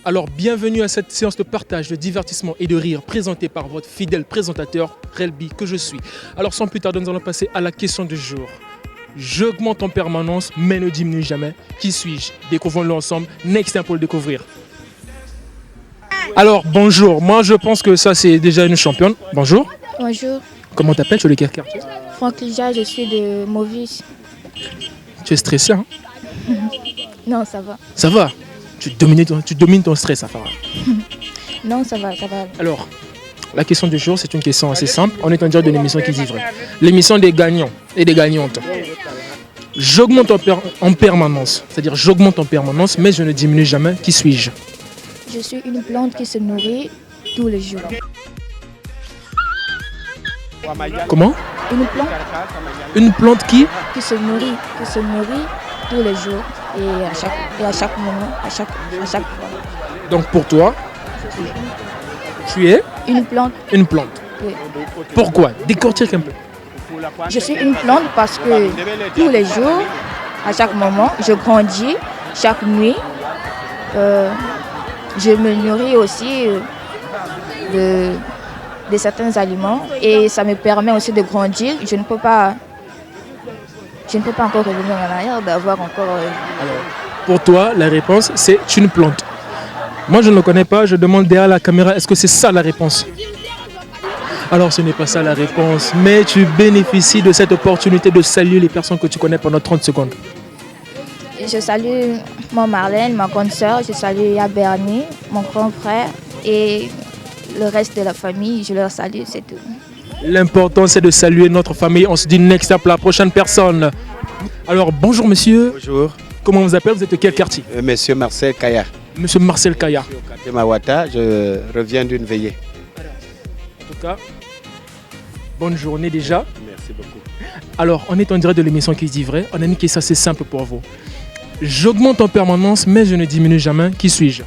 Alors, bienvenue à cette séance de partage, de divertissement et de rire présentée par votre fidèle présentateur, Relby, que je suis. Alors, sans plus tarder, nous allons passer à la question du jour. J'augmente en permanence, mais ne diminue jamais. Qui suis-je? Découvrons-le ensemble. Next, pour le découvrir. Alors, bonjour. Moi, je pense que ça, c'est déjà une championne. Bonjour. Bonjour, Comment t'appelles? Tu es de quel quartier? Franck Lija, je suis de Mauvise. Tu es stressé, hein? Non, ça va. Ça va? Tu domines ton stress, Afara. Non, ça va, ça va. Alors, la question du jour, c'est une question assez simple. On est en direct de l'émission qui dit vrai. L'émission des gagnants et des gagnantes. J'augmente en permanence, c'est-à-dire j'augmente en permanence, mais je ne diminue jamais. Qui suis-je? Je suis une plante qui se nourrit tous les jours. Comment? Une plante Une plante qui? qui se nourrit tous les jours et à chaque moment, à chaque fois. Donc pour toi, tu es Une plante, une plante. oui. Pourquoi? Décortique un peu. Je suis une plante parce que tous les jours, à chaque moment, je grandis. Chaque nuit, je me nourris aussi de certains aliments et ça me permet aussi de grandir. Je ne peux pas encore revenir en arrière, d'avoir encore... Pour toi, la réponse, c'est une plante. Moi, je ne le connais pas. Je demande derrière la caméra, est-ce que c'est ça la réponse? Alors, ce n'est pas ça la réponse, mais tu bénéficies de cette opportunité de saluer les personnes que tu connais pendant 30 secondes. Je salue mon Marlène, ma grande sœur, je salue Bernie, mon grand frère et le reste de la famille, je leur salue, c'est tout. L'important, c'est de saluer notre famille. On se dit next pour la prochaine personne. Alors, bonjour monsieur. Bonjour, Comment vous appelez? Vous êtes de quel quartier? monsieur Marcel Kaya. Monsieur Marcel Kaya. Au quartier Mawata, je reviens d'une veillée. En tout cas, bonne journée déjà. Merci beaucoup. Alors, on est en direct de l'émission qui dit vrai. On a une question assez simple pour vous. J'augmente en permanence, mais je ne diminue jamais. Qui suis-je?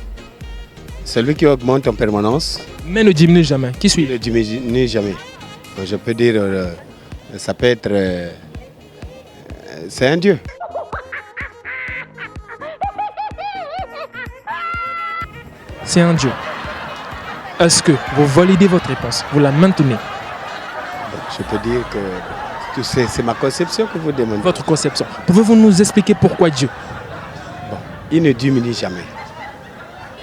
Celui qui augmente en permanence, Mais ne diminue jamais. Qui il suis-je? ne diminue jamais. Donc, je peux dire, ça peut être... c'est un Dieu. C'est un Dieu. Est-ce que vous validez votre réponse? Vous la maintenez? Donc, je peux dire que c'est ma conception que vous demandez. Votre conception. Pouvez-vous nous expliquer pourquoi Dieu? Bon, il ne diminue jamais.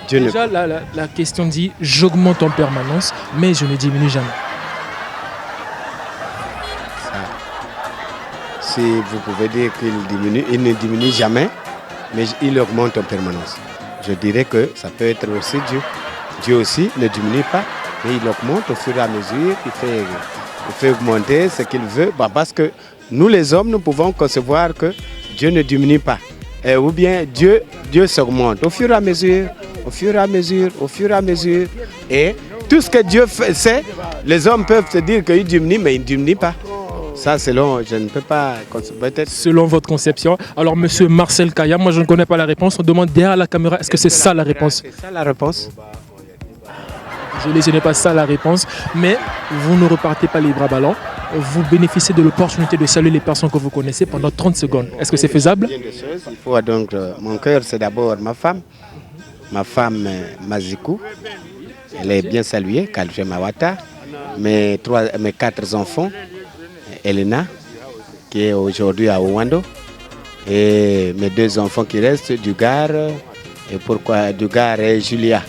Dieu ne... Déjà, la question dit j'augmente en permanence, mais je ne diminue jamais. Si vous pouvez dire qu'il diminue, il ne diminue jamais, mais il augmente en permanence. Je dirais que ça peut être aussi Dieu. Dieu aussi ne diminue pas, mais il augmente au fur et à mesure, il fait augmenter ce qu'il veut, parce que nous les hommes, nous pouvons concevoir que Dieu ne diminue pas. Ou bien Dieu s'augmente au fur et à mesure, au fur et à mesure, au fur et à mesure. Et tout ce que Dieu fait, les hommes peuvent se dire qu'il diminue, mais il ne diminue pas. Ça, selon, je ne peux pas, peut-être. Selon votre conception. Alors, monsieur Marcel Kaya, moi je ne connais pas la réponse. On demande derrière la caméra, est-ce que c'est ça la réponse? C'est ça la réponse. Désolé, ce n'est pas ça la réponse. Mais vous ne repartez pas les bras ballants. Vous bénéficiez de l'opportunité de saluer les personnes que vous connaissez pendant 30 secondes. Est-ce que c'est faisable? Il faut donc, mon cœur, c'est d'abord ma femme Mazikou. Elle est bien saluée, Kalfe Mawata. Mes 4 enfants, Elena, qui est aujourd'hui à Ouando, et mes 2 enfants qui restent, Dugar, et Julia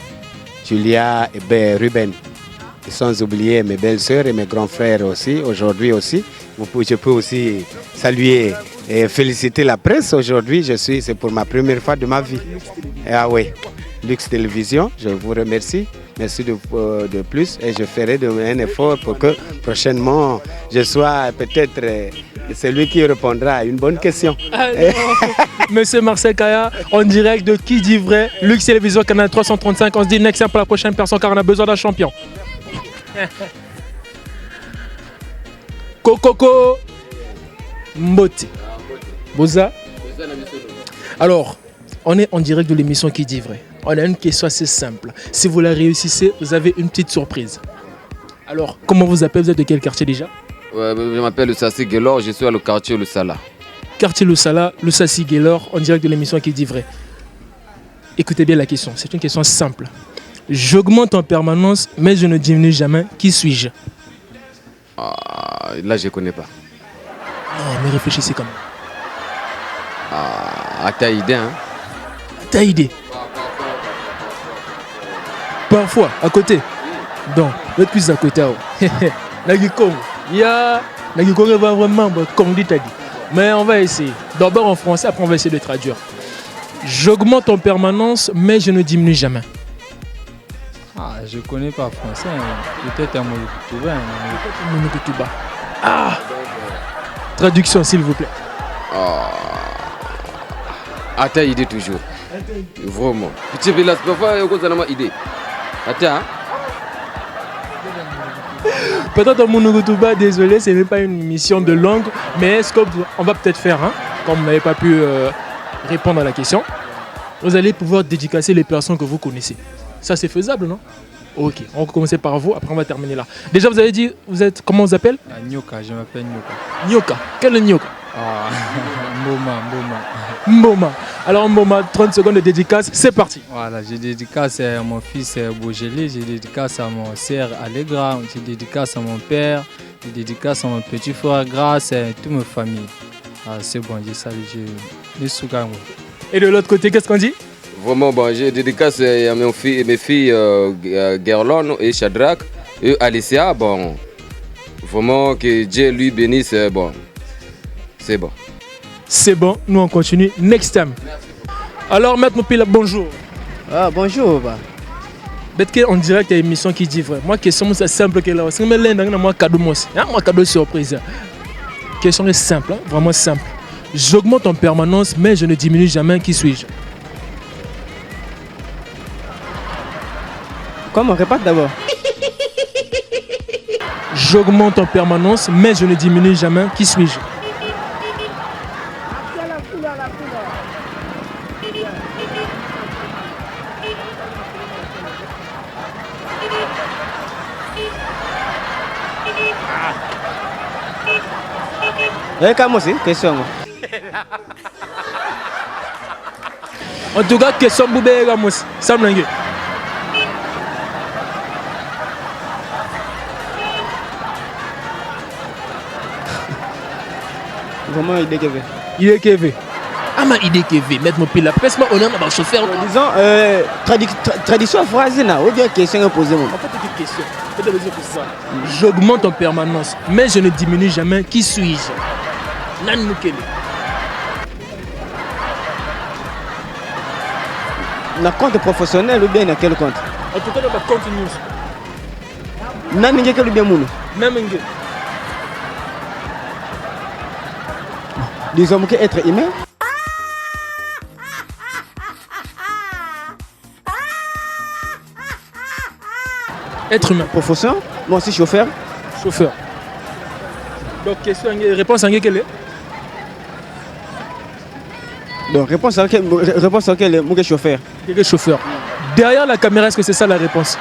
et Ruben. Et sans oublier mes belles-sœurs et mes grands frères aussi, aujourd'hui aussi. Je peux aussi saluer et féliciter la presse. Aujourd'hui, c'est pour ma première fois de ma vie. Ah oui, Lux Télévision, je vous remercie. Merci de plus et je ferai un effort pour que prochainement je sois peut-être celui qui répondra à une bonne question. Monsieur Marcel Kaya, en direct de Qui dit vrai, Lux Télévision, canal 335. On se dit next pour la prochaine personne car on a besoin d'un champion. Kokoko Mboti. Boza. Alors, on est en direct de l'émission Qui dit vrai. On a une question assez simple. Si vous la réussissez, vous avez une petite surprise. Alors, comment vous appelez? Vous êtes de quel quartier déjà? Ouais, je m'appelle Sassi Gelor, je suis à le quartier Le Sala. Quartier Le Sala, le Sassi Gaylor, en direct de l'émission Qui dit vrai. Écoutez bien la question, c'est une question simple. J'augmente en permanence, mais je ne diminue jamais. Qui suis-je? Ah, là, je ne connais pas. Non, mais réfléchissez quand même. Ah, t'as idée, hein? T'as idée? Parfois, à côté. Donc, l'autre plus à côté. Nagikong. Nagikong va vraiment, comme dit, t'as dit. Mais on va essayer. D'abord en français, après on va essayer de traduire. J'augmente en permanence, mais je ne diminue jamais. Ah, je connais pas français. Hein. Peut-être un Monokutuba. Ah! Traduction, s'il vous plaît. Ah, t'as idée toujours. Vraiment. Tu sais, là, parfois, il y a une idée. Attends. Peut-être en Monokutuba, désolé, ce n'est pas une mission de langue, mais ce qu'on va peut-être faire, hein, comme vous n'avez pas pu répondre à la question, vous allez pouvoir dédicacer les personnes que vous connaissez. Ça, c'est faisable, non? Ok, on va commencer par vous, après on va terminer là. Déjà, vous avez dit, vous êtes, comment vous appelez? Nyoka, je m'appelle Nyoka. Nyoka. Quel est Nyoka? Ah, Mboma. Mboma. Alors Mboma, 30 secondes de dédicace, c'est parti. Voilà, je dédicace à mon fils Bougeli, je dédicace à mon sœur Allegra, je dédicace à mon père, je dédicace à mon petit frère Grâce et à toute ma famille. Ah, c'est bon, je salue, je suis. Et de l'autre côté, qu'est-ce qu'on dit? Vraiment, bon, je dédicace à mes filles Gerlon et Shadrach et Alicia. Bon, vraiment que Dieu lui bénisse. Bon, c'est bon. C'est bon, nous on continue. Next time. Alors, Maître Mopila, bonjour. Ah, bonjour. Peut-être en direct à l'émission Qui dit vrai. Moi, question c'est simple que là. C'est moi cadeau moi cadeau surprise. Question est simple, hein? Vraiment simple. J'augmente en permanence, mais je ne diminue jamais. Qui suis-je? Comment? Répète d'abord. J'augmente en permanence, mais je ne diminue jamais. Qui suis-je? Comment c'est? Question. En tout cas, question Boubé Ramos. Sam Langue. Vraiment idée que Il est KV. Ah, ma idée KV. Mettre mon pile. Passe-moi honneur à mon chauffeur. Disons, tradition phrase, ou bien question posée. En fait, c'est une question. J'augmente en permanence, mais je ne diminue jamais. Qui suis-je? Nan Mukele. Dans compte professionnel ou bien dans quel compte? En tout cas, dans ma compte news. Nan ninge quel ou bien mounou? Même Nge. Disons que être humain. Être humain. Profession. Moi aussi chauffeur. Chauffeur. Donc, question, réponse à quelle est? Donc réponse à laquelle moi chauffeur. Quel est chauffeur? Derrière la caméra, est-ce que c'est ça la réponse?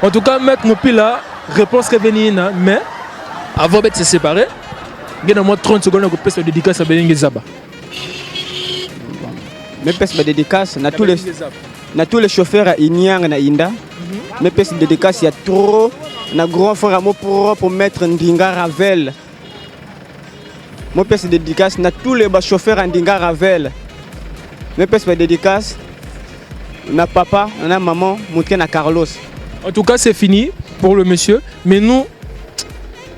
En tout cas, mettre nos piles là, réponse revenir, mais avant de se séparer, il y a moins 30 secondes pour faire dédicace à Belingue Zaba. Mais pèse ma dédicace, na tous les chauffeurs à Inyang na Inda. Mais pèse dédicace, il y a trop, na grand frère amour pour mettre Ndinga Ravel. Moi pèse dédicace, na tous les chauffeurs à Ndinga Ravel. Mais pèse ma dédicace, na papa, na maman, monté na Carlos. En tout cas, c'est fini pour le monsieur, mais nous,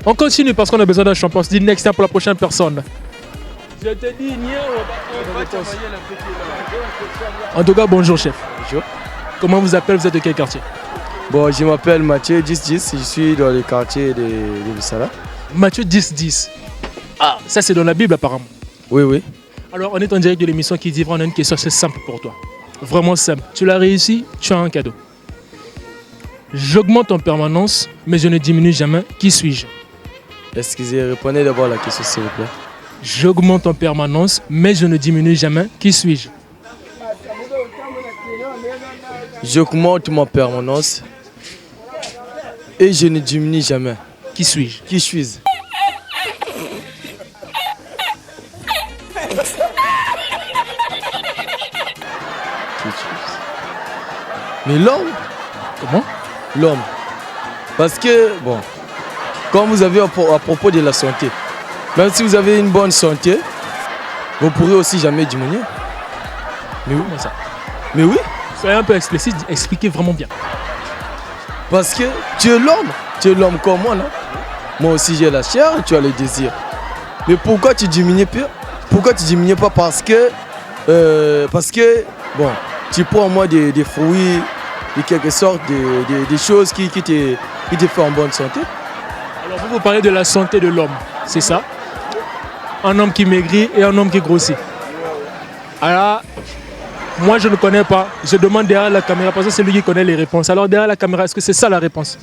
on continue parce qu'on a besoin d'un champion. On se dit next time pour la prochaine personne. Je te dis, en tout cas, bonjour chef. Bonjour. Comment vous appelez? Vous êtes de quel quartier? Bon, je m'appelle Mathieu 1010, je suis dans le quartier de Bissala. Mathieu 1010. Ah, ça c'est dans la Bible apparemment. Oui, oui. Alors, on est en direct de l'émission Qui dit vrai. On a une question assez simple pour toi. Vraiment simple. Tu l'as réussi, tu as un cadeau. J'augmente en permanence, mais je ne diminue jamais. Qui suis-je? Excusez, répondez d'abord à la question s'il vous plaît. J'augmente en permanence, mais je ne diminue jamais. Qui suis-je? J'augmente ma permanence et je ne diminue jamais. Qui suis-je? Qui suis-je? Mais l'homme. Comment? L'homme. Parce que, bon, comme vous avez à propos de la santé, même si vous avez une bonne santé, vous pourrez aussi jamais diminuer. Mais oui, moi ça. Mais oui, Soyez un peu explicite, expliquez vraiment bien. parce que tu es l'homme. Tu es l'homme comme moi, non? Moi aussi j'ai la chair, tu as le désir. Mais pourquoi tu diminues pas? Pourquoi tu diminues pas? Parce que, bon, tu prends en moi des fruits, de quelque sorte, des choses qui te font en bonne santé. Alors vous parlez de la santé de l'homme, c'est ça? Un homme qui maigrit et un homme qui grossit. Alors, moi je ne connais pas. Je demande derrière la caméra parce que c'est lui qui connaît les réponses. Alors derrière la caméra, est-ce que c'est ça la réponse?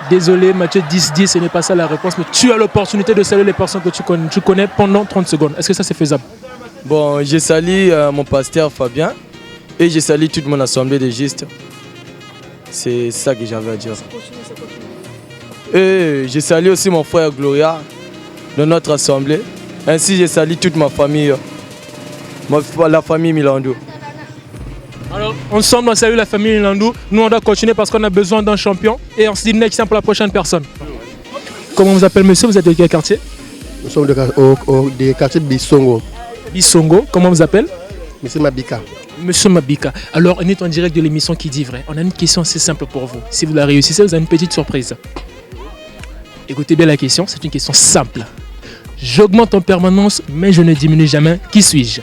Désolé Mathieu 10-10, ce n'est pas ça la réponse, mais tu as l'opportunité de saluer les personnes que tu connais pendant 30 secondes. Est-ce que ça c'est faisable? Bon, je salue mon pasteur Fabien et je salue toute mon assemblée de justes. C'est ça que j'avais à dire. Et je salue aussi mon frère Gloria de notre assemblée. Ainsi, je salue toute ma famille, la famille Milando. Alors, ensemble, on salue la famille Landou. Nous, on doit continuer parce qu'on a besoin d'un champion. Et on se dit next time pour la prochaine personne. Comment vous appelez monsieur? Vous êtes de quel quartier? Nous sommes des quartiers de Bissongo. Bissongo. Comment vous appelez? Monsieur Mabika. Monsieur Mabika. Alors, on est en direct de l'émission Qui dit vrai. On a une question assez simple pour vous. Si vous la réussissez, vous avez une petite surprise. Écoutez bien la question, c'est une question simple. J'augmente en permanence, mais je ne diminue jamais. Qui suis-je?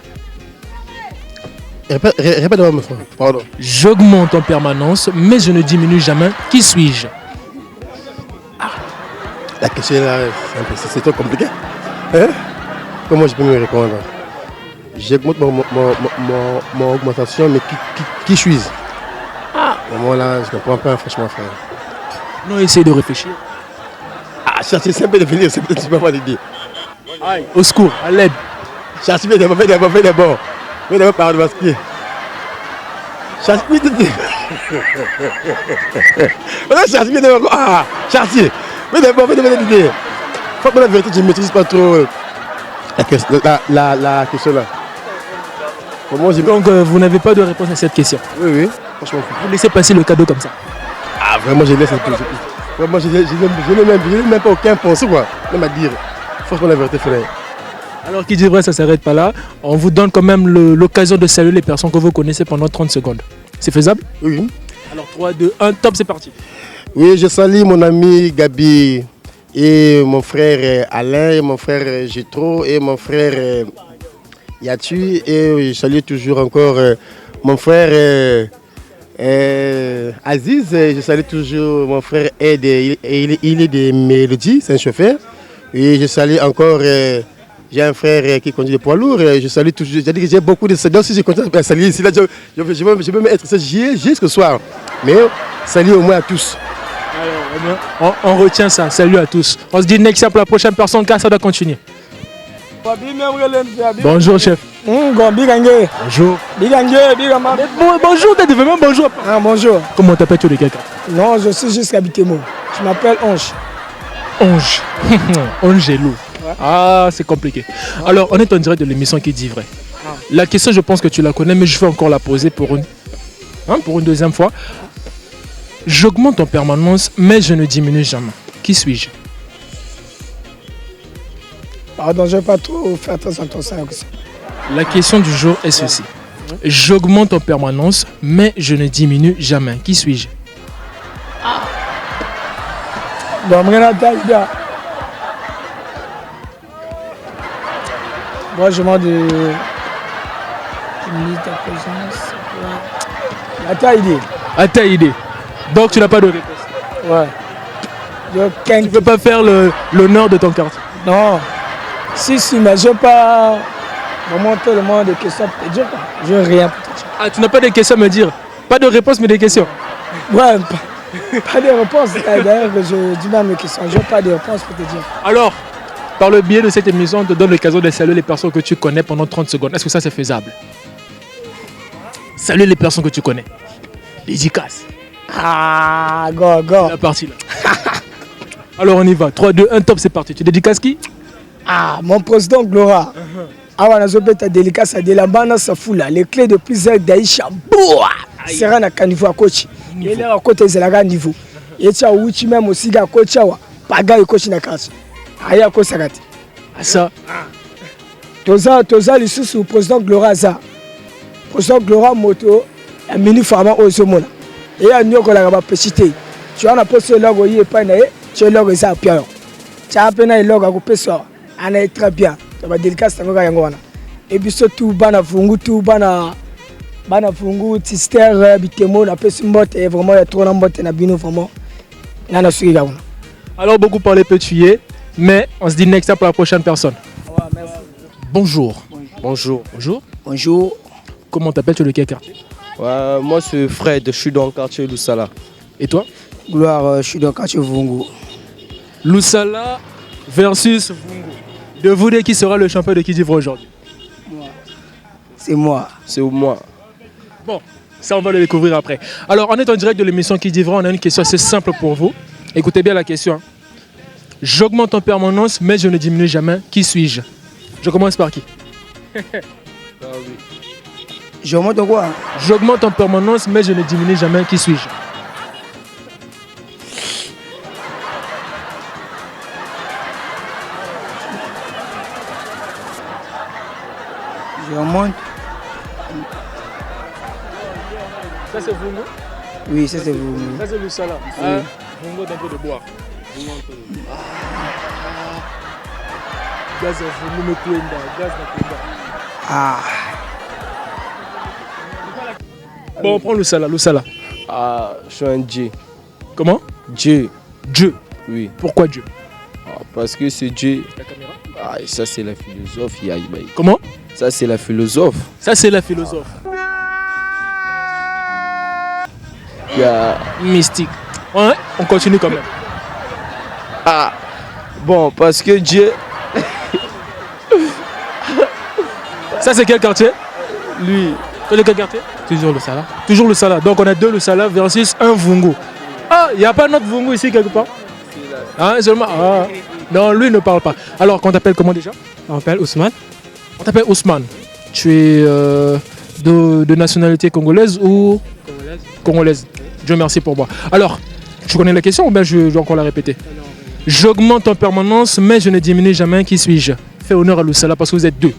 Répète-moi, mon frère. Pardon. J'augmente en permanence, mais je ne diminue jamais. Qui suis-je? La question là, c'est trop compliqué. Hein? Comment je peux me répondre? J'augmente mon augmentation, mais qui suis-je? Moi là, je ne comprends pas, franchement, frère. Non, essayez de réfléchir. Chercher, c'est un peu de venir, c'est peut-être pas l'idée. Aïe, au secours, à l'aide. Chercher, fais d'abord. Mais d'abord, par le basket. Chercher, chercher, d'abord. Chercher. Mais d'abord, l'idée. Faut que la vérité, je ne maîtrise pas trop la question là. Donc, vous n'avez pas de réponse à cette question. Oui. Franchement, vous laissez passer le cadeau comme ça. Vraiment, je laisse un peu. Vraiment, je n'ai même pas aucun pensée, quoi. Même à dire. Franchement, la vérité, frère. Alors, qui dit vrai, ça ne s'arrête pas là. On vous donne quand même l'occasion de saluer les personnes que vous connaissez pendant 30 secondes. C'est faisable? Oui. Alors, 3, 2, 1, top, c'est parti. Oui, je salue mon ami Gabi et mon frère Alain, et mon frère Gétro et mon frère Yatu. Et je salue toujours encore mon frère Aziz. Je salue toujours mon frère Ed. Il est des Mélodies, c'est un chauffeur. Et je salue encore... j'ai un frère qui conduit des poids lourds. Je salue toujours. J'ai dit que j'ai beaucoup de saluts. Si je continue à saluer ici, là, je peux même être jusqu'au soir. Mais salut au moins à tous. Alors, on retient ça. Salut à tous. On se dit next time pour la prochaine personne car ça doit continuer. Bonjour chef. Bonjour. Bonjour. Bonjour, t'as dit vraiment bonjour. Bonjour. Comment t'appelles-tu de quelqu'un? Non, je suis juste habité moi. Je m'appelle Onge. Onge. Onge est lourd. Ah, c'est compliqué. Alors, on est en direct de l'émission Qui dit vrai. La question, je pense que tu la connais, mais je vais encore la poser pour une deuxième fois. J'augmente en permanence, mais je ne diminue jamais. Qui suis-je? Pardon, je ne vais pas trop faire attention à ça. La question du jour est ceci. J'augmente en permanence, mais je ne diminue jamais. Qui suis-je? Moi, je demande de diminuer ta présence. À ta idée. À ta idée. Donc tu n'as pas de réponse. Ouais. Tu ne peux pas faire l'honneur de ton quartier. Non. Si, mais je ne veux pas remonter le monde de questions pour te dire. Je n'ai rien pour te dire. Ah, tu n'as pas de questions à me dire? Pas de réponse, mais des questions? Ouais, pas de réponse. D'ailleurs, je dis même mes questions. Je n'ai pas de réponse pour te dire. Alors, par le biais de cette émission, on te donne l'occasion de saluer les personnes que tu connais pendant 30 secondes. Est-ce que ça, c'est faisable? Saluer les personnes que tu connais. Dédicace. Go. La partie là. Alors on y va. 3, 2, 1, top, c'est parti. Tu dédicaces qui? Ah, mon président Glora. Ah, on a ta dédicace à Delambana Safoula. Les clés de plusieurs d'Aïcha. Boua! Sera na caniveau à coach. Il est à côté de la niveau. Et tu as ouchi même aussi à coach. Paga et coach na casse. Aïe à cause sagati. Ah, ça. Toza, le sous président Glora za. Président Glora moto. Un mini farmer au Zomona. Et à Nyoko la rapacité. Tu as un poste de logo, il est pas né. Tu as logo ça à Pierre. Tu as à peine un logo à couper ça. On est très bien. Tu vas délicat, c'est un gars. Et puis surtout, bana fungu, tout bana fungu, tister, bitemo, la peste mbote, et vraiment, il y a trop d'ambote, na bino, vraiment. N'a pas suivi là. Alors, beaucoup parlé peut tuer, mais on se dit next time pour la prochaine personne. Bonjour. Bonjour. Bonjour. Bonjour. Comment t'appelles, tu es de quel quartier? Moi, c'est Fred, je suis dans le quartier Loussala. Et toi? Gloire, je suis dans le quartier Vungu. Loussala versus Vungu. De vous deux, qui sera le champion de Qui d'Ivoire aujourd'hui? C'est moi. C'est moi. Bon, ça on va le découvrir après. Alors, on est en direct de l'émission Qui d'Ivoire. On a une question assez simple pour vous. Écoutez bien la question. J'augmente en permanence, mais je ne diminue jamais. Qui suis-je? Je commence par qui? J'augmente quoi? J'augmente en permanence, mais je ne diminue jamais. Qui suis-je? J'augmente. Ça c'est Vungu? Oui, ça c'est vous. Ça c'est Loussala. Vungu d'un peu de boire. Gaz Vungu me kuenda. Gaz me kuenda. Ah. Bon, on prend Loussala. Loussala. Ah, je suis un Dieu. Comment? Dieu. Dieu. Oui. Pourquoi Dieu? Parce que c'est Dieu. La caméra. Ah, et ça, c'est la philosophe. Comment? Ça, c'est la philosophe. Ça, c'est la philosophe. Mystique. Ouais, on continue quand même. Ah, bon, parce que Dieu. Ça, c'est quel quartier? Lui. Quel quartier? Toujours le Sala. Toujours le Sala. Donc, on a 2 le Sala versus 1 Vungu. Ah, il n'y a pas notre Vungu ici quelque part? Ah, seulement. Ah. Non, lui ne parle pas. Alors, qu'on t'appelle comment déjà? On m'appelle Ousmane. On t'appelle Ousmane. Tu es de nationalité congolaise ou congolaise? Dieu merci pour moi. Alors, tu connais la question ou bien je dois encore la répéter? J'augmente en permanence, mais je ne diminue jamais. Qui suis-je? Fais honneur à Loussala parce que vous êtes 2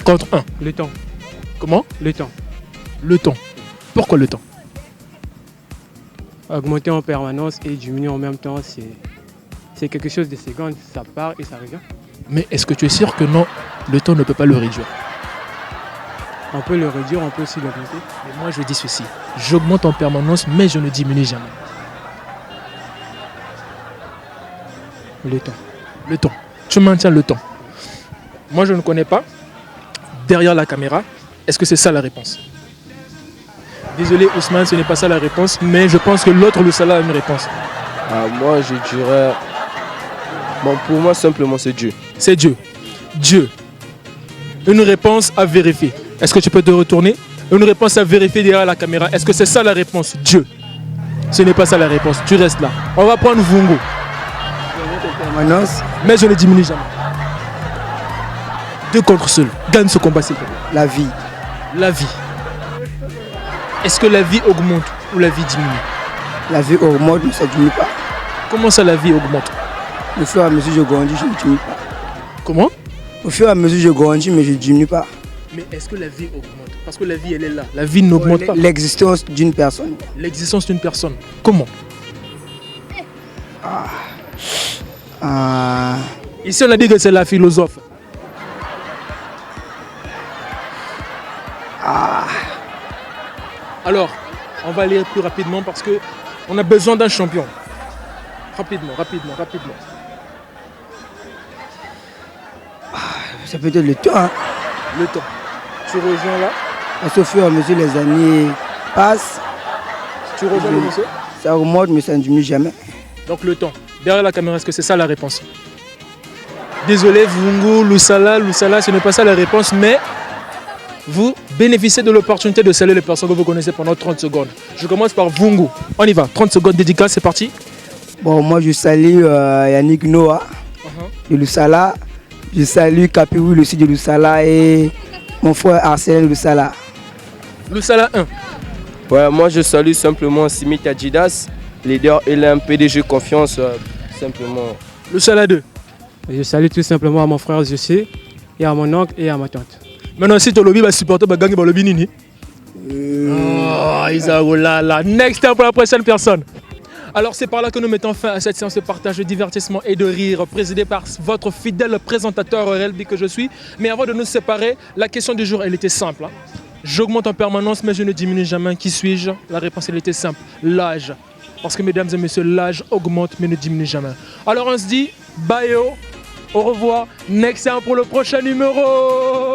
contre 1. Le temps. Comment? Le temps. Le temps. Pourquoi le temps? Augmenter en permanence et diminuer en même temps, c'est quelque chose de seconde, ça part et ça revient. Mais est-ce que tu es sûr que non, le temps ne peut pas le réduire? On peut le réduire, on peut aussi l'augmenter. Mais moi je dis ceci, j'augmente en permanence mais je ne diminue jamais. Le temps. Le temps. Tu maintiens le temps. Moi je ne connais pas. Derrière la caméra, est-ce que c'est ça la réponse? Désolé Ousmane, ce n'est pas ça la réponse, mais je pense que l'autre Loussala a une réponse. Ah, moi, je dirais. Bon, pour moi, simplement, c'est Dieu. C'est Dieu. Dieu. Une réponse à vérifier. Est-ce que tu peux te retourner? Une réponse à vérifier derrière la caméra. Est-ce que c'est ça la réponse? Dieu. Ce n'est pas ça la réponse. Tu restes là. On va prendre Vungu. Mais je ne diminue jamais. 2 contre seul. Gagne ce combat, s'il te plaît. La vie. La vie. Est-ce que la vie augmente ou la vie diminue? La vie augmente, mais ça ne diminue pas. Comment ça, la vie augmente? Au fur et à mesure que je grandis, je ne diminue pas. Comment? Au fur et à mesure que je grandis, mais je ne diminue pas. Mais est-ce que la vie augmente? Parce que la vie, elle est là. La vie n'augmente pas. L'existence d'une personne. L'existence d'une personne. Comment? Ici, on a dit que c'est la philosophe. Alors, on va aller plus rapidement parce que on a besoin d'un champion. Rapidement. Ça peut être le temps. Hein. Le temps. Tu rejoins là? Parce qu'au fur et à mesure les années passent. Tu rejoins le monsieur? Ça remonte, mais ça ne diminue jamais. Donc le temps. Derrière la caméra, est-ce que c'est ça la réponse? Désolé, Vungu, Loussala, ce n'est pas ça la réponse, mais vous bénéficiez de l'opportunité de saluer les personnes que vous connaissez pendant 30 secondes. Je commence par Vungu. On y va. 30 secondes dédicace, c'est parti. Bon, moi je salue Yannick Noah de Lusala. Je salue Kapiwil aussi de Lusala et mon frère Arsène de Lusala. Lusala 1. Ouais, moi je salue simplement Simit Adjidas, leader LM PDG Confiance, simplement. Lusala 2. Je salue tout simplement à mon frère Jossé et à mon oncle et à ma tante. Maintenant, si tu lobby va supporter ma gang dans le Binini. Next time pour la prochaine personne. Alors c'est par là que nous mettons fin à cette séance de partage de divertissement et de rire présidée par votre fidèle présentateur RLB que je suis. Mais avant de nous séparer, la question du jour elle était simple. Hein. J'augmente en permanence mais je ne diminue jamais. Qui suis-je? La réponse elle était simple, l'âge. Parce que mesdames et messieurs, l'âge augmente mais ne diminue jamais. Alors on se dit bye, au revoir, next time pour le prochain numéro.